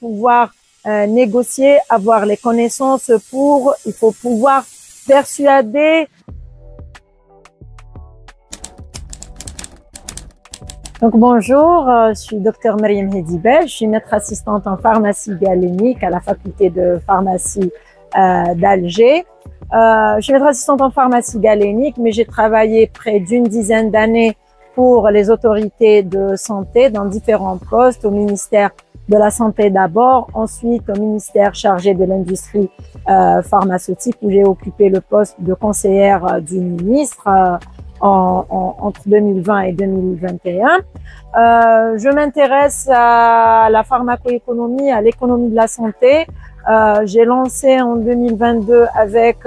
pouvoir négocier, avoir les connaissances pour, il faut pouvoir persuader. Donc bonjour, je suis Dr Mariam Hedibel, je suis maître assistante en pharmacie galénique à la faculté de pharmacie d'Alger. Je suis maître assistante en pharmacie galénique, mais j'ai travaillé près d'une dizaine d'années pour les autorités de santé dans différents postes, au ministère de la Santé d'abord, ensuite au ministère chargé de l'industrie pharmaceutique où j'ai occupé le poste de conseillère du ministre entre 2020 et 2021. Je m'intéresse à la pharmacoéconomie, à l'économie de la santé. J'ai lancé en 2022 avec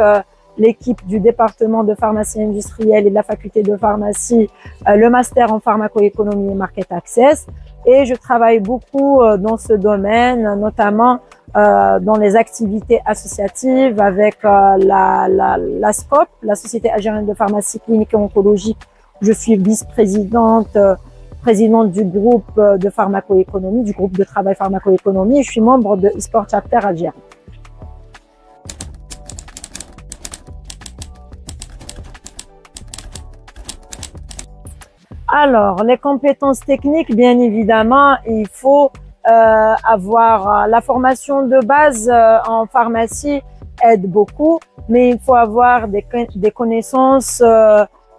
l'équipe du département de pharmacie industrielle et de la faculté de pharmacie le master en pharmacoéconomie et market access. Et je travaille beaucoup dans ce domaine, notamment dans les activités associatives avec la SCOP, la Société algérienne de pharmacie clinique et oncologique. Je suis vice-présidente présidente du groupe de pharmacoéconomie, du groupe de travail pharmacoéconomie. Je suis membre de eSport Chapter Algérie. Alors, les compétences techniques, bien évidemment, il faut avoir la formation de base en pharmacie aide beaucoup, mais il faut avoir des connaissances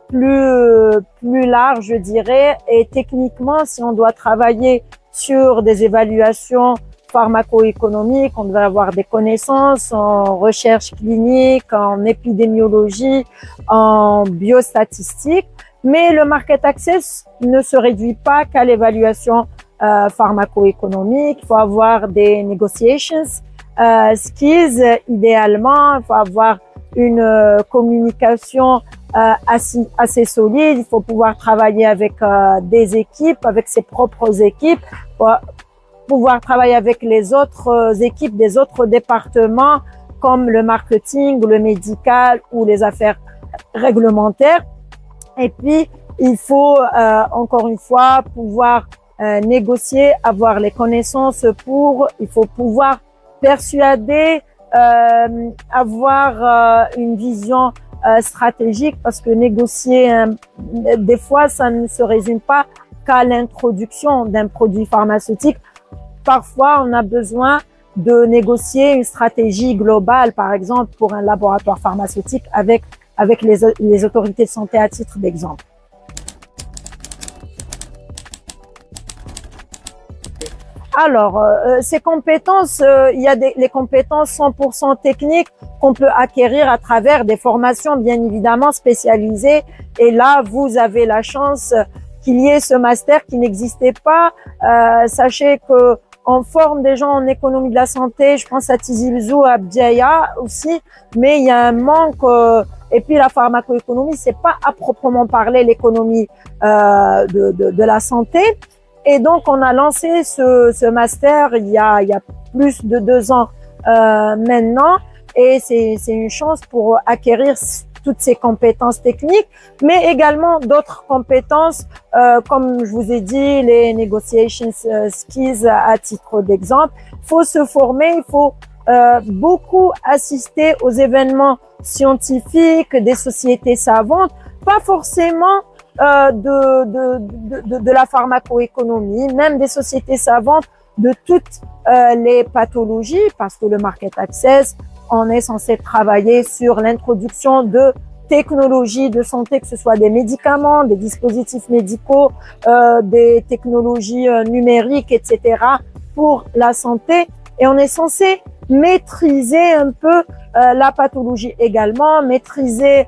plus larges, je dirais, et techniquement, si on doit travailler sur des évaluations pharmacoéconomiques, on doit avoir des connaissances en recherche clinique, en épidémiologie, en biostatistique. Mais le market access ne se réduit pas qu'à l'évaluation pharmacoéconomique. Il faut avoir des negotiations skills, idéalement. Il faut avoir une communication assez solide. Il faut pouvoir travailler avec des équipes, avec ses propres équipes, pouvoir travailler avec les autres équipes des autres départements comme le marketing, le médical ou les affaires réglementaires. Et puis, il faut encore une fois pouvoir négocier, avoir les connaissances pour, il faut pouvoir persuader, avoir une vision stratégique parce que négocier, des fois, ça ne se résume pas qu'à l'introduction d'un produit pharmaceutique. Parfois, on a besoin de négocier une stratégie globale, par exemple, pour un laboratoire pharmaceutique avec les autorités de santé à titre d'exemple. Alors, ces compétences, il y a les compétences 100% techniques qu'on peut acquérir à travers des formations bien évidemment spécialisées. Et là, vous avez la chance qu'il y ait ce master qui n'existait pas. Sachez que on forme des gens en économie de la santé, je pense à Tizi Ouzou, à Bdiaya aussi, mais il y a un manque. Et puis la pharmacoéconomie, c'est pas à proprement parler l'économie de la santé. Et donc on a lancé ce master il y a plus de 2 ans maintenant, et c'est une chance pour acquérir toutes ces compétences techniques, mais également d'autres compétences comme je vous ai dit, les negotiations skills à titre d'exemple. Il faut se former, il faut beaucoup assister aux événements scientifiques des sociétés savantes, pas forcément de la pharmacoéconomie, même des sociétés savantes de toutes les pathologies, parce que le market access, on est censé travailler sur l'introduction de technologies de santé, que ce soit des médicaments, des dispositifs médicaux, des technologies numériques, etc. pour la santé. Et on est censé maîtriser un peu la pathologie également, maîtriser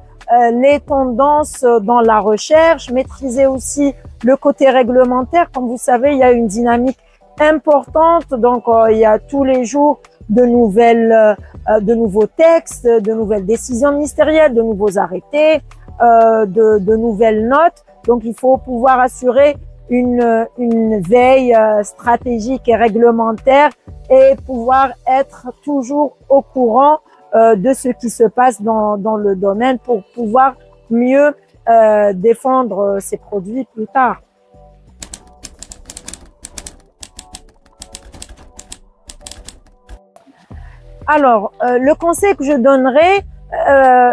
les tendances dans la recherche, maîtriser aussi le côté réglementaire. Comme vous savez, il y a une dynamique importante, donc il y a tous les jours de nouveaux textes, de nouvelles décisions ministérielles, de nouveaux arrêtés, de nouvelles notes. Donc il faut pouvoir assurer une veille stratégique et réglementaire et pouvoir être toujours au courant de ce qui se passe dans le domaine pour pouvoir mieux défendre ces produits plus tard. Alors, le conseil que je donnerais,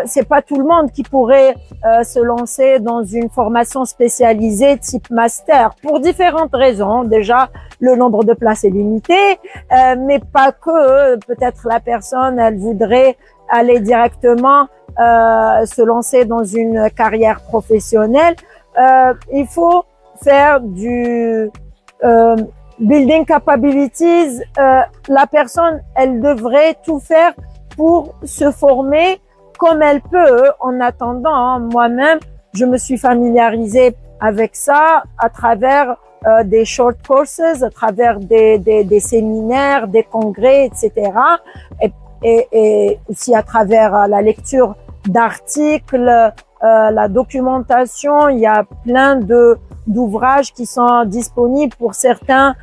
c'est pas tout le monde qui pourrait se lancer dans une formation spécialisée type master pour différentes raisons. Déjà, le nombre de places est limité, mais pas que. Peut-être la personne, elle voudrait aller directement se lancer dans une carrière professionnelle. Il faut faire du building capabilities. La personne, elle devrait tout faire pour se former comme elle peut. En attendant, moi-même, je me suis familiarisée avec ça à travers des short courses, à travers des séminaires, des congrès, etc. Et aussi à travers la lecture d'articles, la documentation. Il y a plein d'ouvrages qui sont disponibles pour certains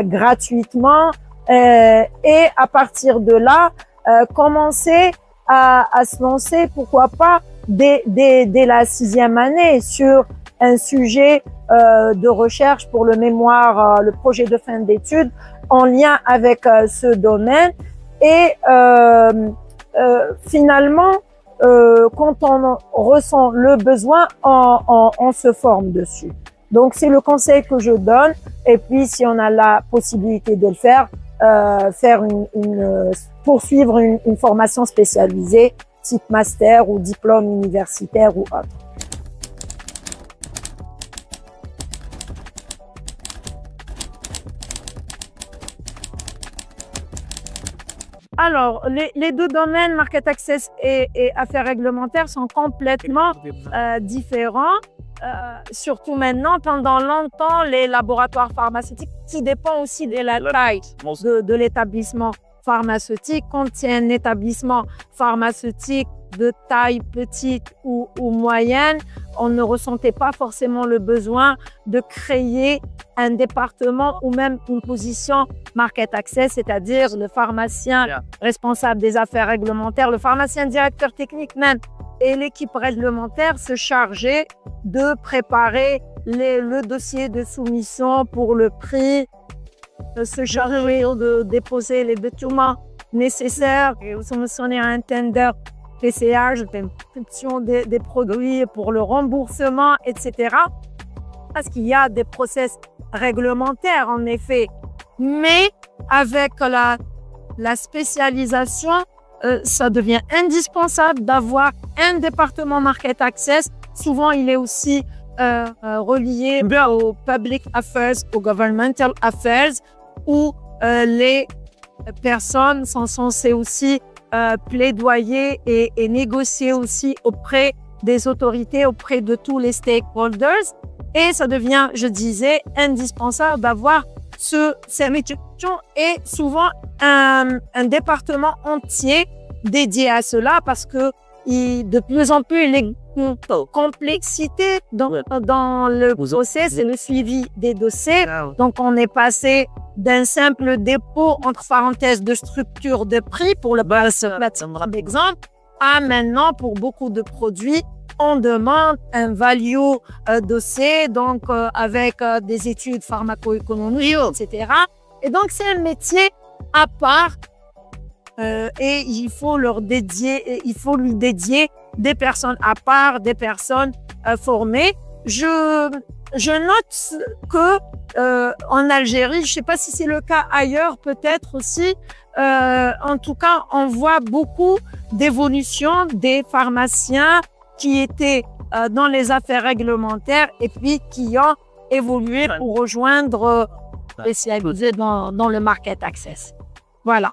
gratuitement. Et à partir de là, commencer à se lancer, pourquoi pas, dès la 6e année sur un sujet de recherche pour le mémoire, le projet de fin d'études en lien avec ce domaine. Et finalement, quand on ressent le besoin, on se forme dessus. Donc, c'est le conseil que je donne. Et puis, si on a la possibilité de le faire, poursuivre une formation spécialisée, type master ou diplôme universitaire ou autre. Alors, les deux domaines, market access et affaires réglementaires, sont complètement différents. Surtout maintenant, pendant longtemps, les laboratoires pharmaceutiques, qui dépend aussi de la taille de l'établissement pharmaceutique. Quand il y a un établissement pharmaceutique de taille petite ou moyenne, on ne ressentait pas forcément le besoin de créer un département ou même une position market access, c'est-à-dire le pharmacien responsable des affaires réglementaires, le pharmacien directeur technique même, et l'équipe réglementaire se chargeait de préparer le dossier de soumission pour le prix, se charger de déposer les documents nécessaires et soumissionner un tender PCH, l'inscription des produits pour le remboursement, etc. Parce qu'il y a des process réglementaires, en effet. Mais avec la spécialisation, ça devient indispensable d'avoir un département market access. Souvent, il est aussi relié au public affairs, au governmental affairs, où les personnes sont censées aussi plaidoyer et négocier aussi auprès des autorités, auprès de tous les stakeholders. Et ça devient, je disais, indispensable d'avoir ces métiers et souvent un département entier dédié à cela, parce que de plus en plus, les complexités dans le process et le suivi des dossiers. Donc, on est passé d'un simple dépôt, entre parenthèses, de structure de prix, pour le mettre exemple, à maintenant, pour beaucoup de produits, on demande un value dossier, donc avec des études pharmacoéconomiques, etc. Et donc, c'est un métier à part et il faut lui dédier des personnes à part, des personnes formées. Je note que en Algérie, je ne sais pas si c'est le cas ailleurs, peut-être aussi, en tout cas, on voit beaucoup d'évolution des pharmaciens qui étaient dans les affaires réglementaires et puis qui ont évolué pour rejoindre spécialisés dans le market access. Voilà.